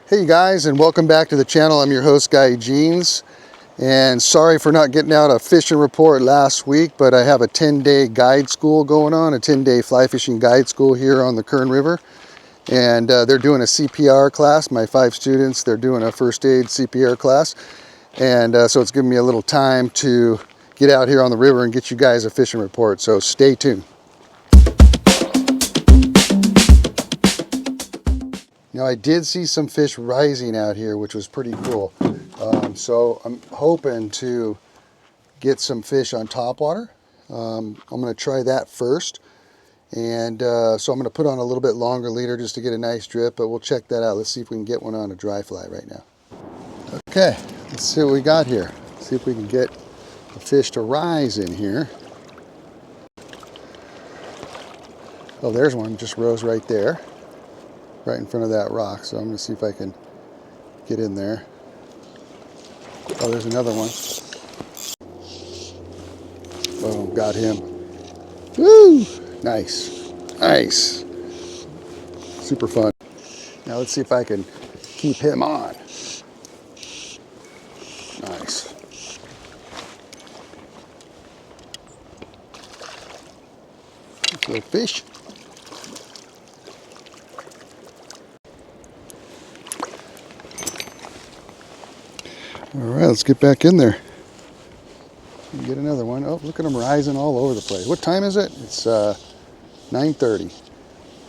Hey guys, and welcome back to the channel. I'm your host, Guy Jeans, and sorry for not getting out a fishing report last week, but I have a 10-day guide school going on, a 10-day fly fishing guide school here on the Kern River, and they're doing a CPR class. My 5 students, they're doing a first aid CPR class, and so it's giving me a little time to get out here on the river and get you guys a fishing report, so stay tuned. Now, I did see some fish rising out here, which was pretty cool. So I'm hoping to get some fish on topwater. I'm going to try that first. And so I'm going to put on a little bit longer leader just to get a nice drip, but we'll check that out. Let's see if we can get one on a dry fly right now. Okay, let's see what we got here. See if we can get a fish to rise in here. Oh, there's one, just rose right there, right in front of that rock. So I'm going to see if I can get in there. Oh, there's another one. Oh, got him. Woo! Nice. Nice. Super fun. Now let's see if I can keep him on. Nice. Little fish. All right, let's get back in there. Get another one. Oh, look at them rising all over the place. What time is it? It's 9:30.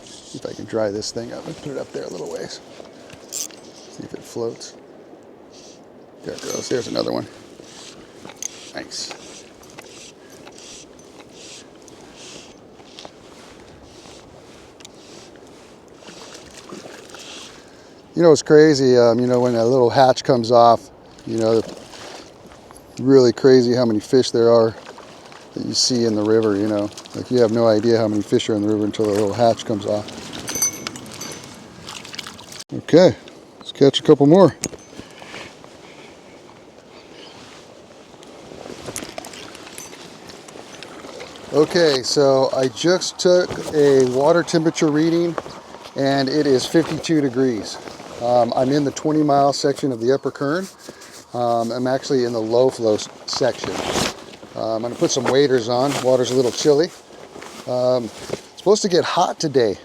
See if I can dry this thing up. Let's put it up there a little ways. See if it floats. There it goes. There's another one. Nice. You know, it's crazy. You know, when that little hatch comes off, you know, really crazy how many fish there are that you see in the river, you know. Like, you have no idea how many fish are in the river until the little hatch comes off. Okay, let's catch a couple more. Okay, so I just took a water temperature reading and it is 52 degrees. I'm in the 20-mile section of the Upper Kern. I'm actually in the low flow section. I'm going to put some waders on. Water's a little chilly. It's supposed to get hot today.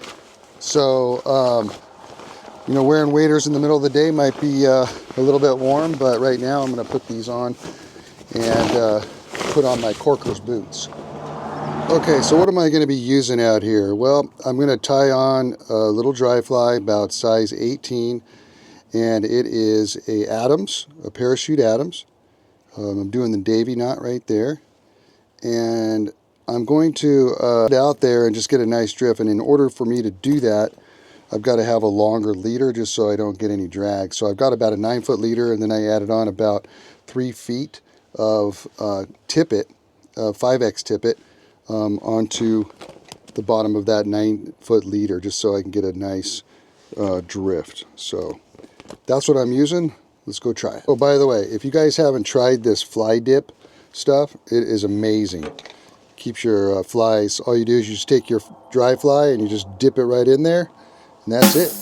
So, you know, wearing waders in the middle of the day might be a little bit warm, but right now I'm going to put these on and put on my Corker's boots. Okay, so what am I going to be using out here? Well, I'm going to tie on a little dry fly about size 18. And it is a parachute Adams. I'm doing the Davy knot right there. And I'm going to get out there and just get a nice drift. And in order for me to do that, I've got to have a longer leader just so I don't get any drag. So I've got about a 9-foot leader, and then I added on about 3 feet of tippet, 5X tippet, onto the bottom of that 9-foot leader just so I can get a nice drift. So that's what I'm using. Let's go try it. Oh, by the way, if you guys haven't tried this fly dip stuff, it is amazing. Keeps your flies, all you do is you just take your dry fly and you just dip it right in there, and that's it.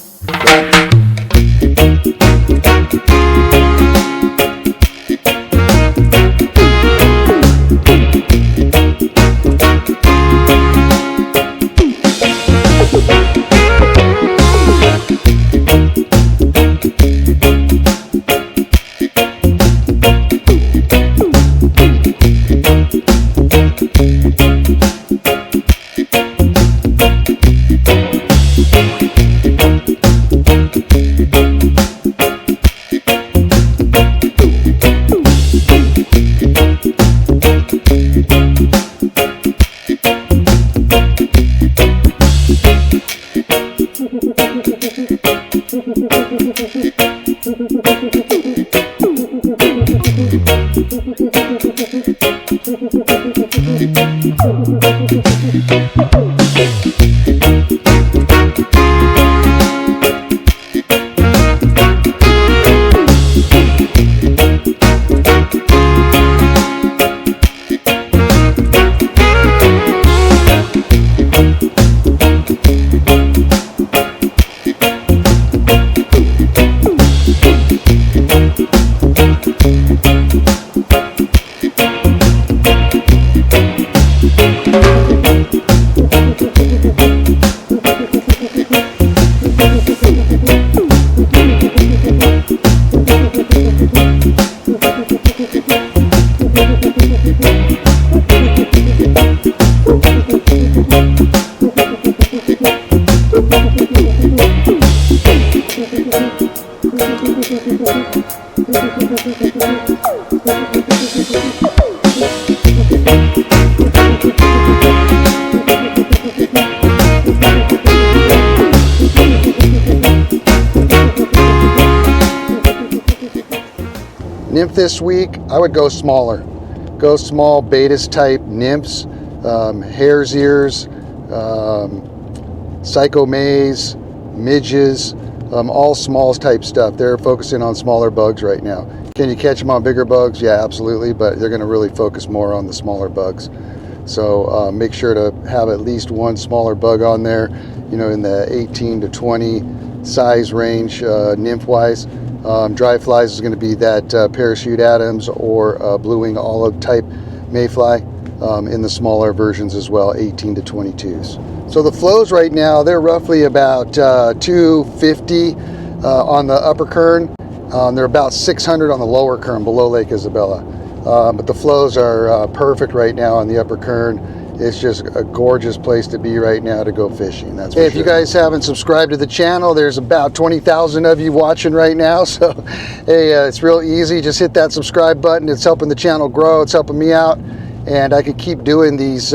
Nymph this week, I would go smaller. Go small Baetis type nymphs, hare's ears, psycho mays, midges, all smalls type stuff. They're focusing on smaller bugs right now. Can you catch them on bigger bugs? Yeah, absolutely, but they're going to really focus more on the smaller bugs. So make sure to have at least one smaller bug on there, you know, in the 18 to 20 size range, nymph-wise. Dry flies is going to be that parachute Adams or blue-wing olive type mayfly in the smaller versions as well, 18 to 22s. So the flows right now, they're roughly about 250 on the upper Kern. They're about 600 on the lower Kern below Lake Isabella. But the flows are perfect right now on the upper Kern. It's just a gorgeous place to be right now to go fishing. That's for sure. If you guys haven't subscribed to the channel, there's about 20,000 of you watching right now. So, hey, it's real easy. Just hit that subscribe button. It's helping the channel grow. It's helping me out. And I could keep doing these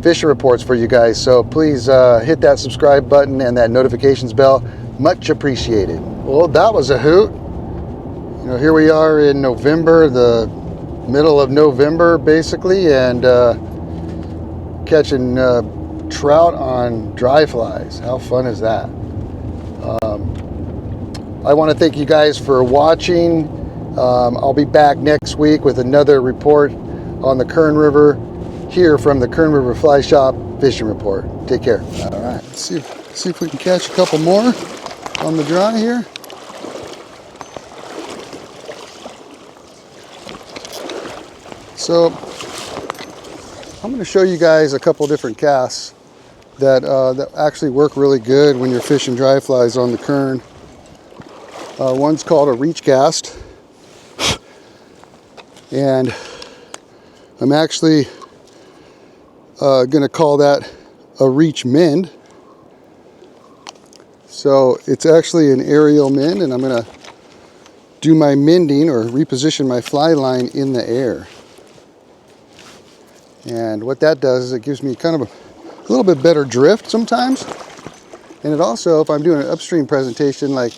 fishing reports for you guys. So please hit that subscribe button and that notifications bell. Much appreciated. Well, that was a hoot. You know, here we are in November, the middle of November, basically, and catching trout on dry flies. How fun is that? I want to thank you guys for watching. I'll be back next week with another report on the Kern River here from the Kern River Fly Shop Fishing Report. Take care. All right, let's see if we can catch a couple more on the dry here. So I'm going to show you guys a couple different casts that actually work really good when you're fishing dry flies on the Kern. One's called a reach cast, and I'm actually going to call that a reach mend. So it's actually an aerial mend, and I'm going to do my mending or reposition my fly line in the air. And what that does is it gives me kind of a little bit better drift sometimes. And it also, if I'm doing an upstream presentation like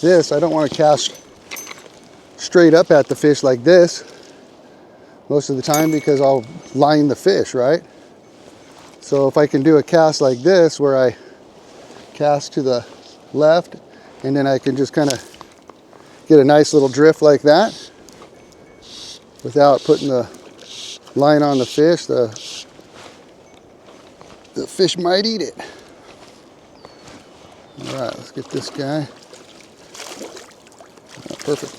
this, I don't want to cast straight up at the fish like this most of the time because I'll line the fish, right? So if I can do a cast like this where I cast to the left and then I can just kind of get a nice little drift like that without putting the line on the fish, the fish might eat it. All right, let's get this guy. Perfect.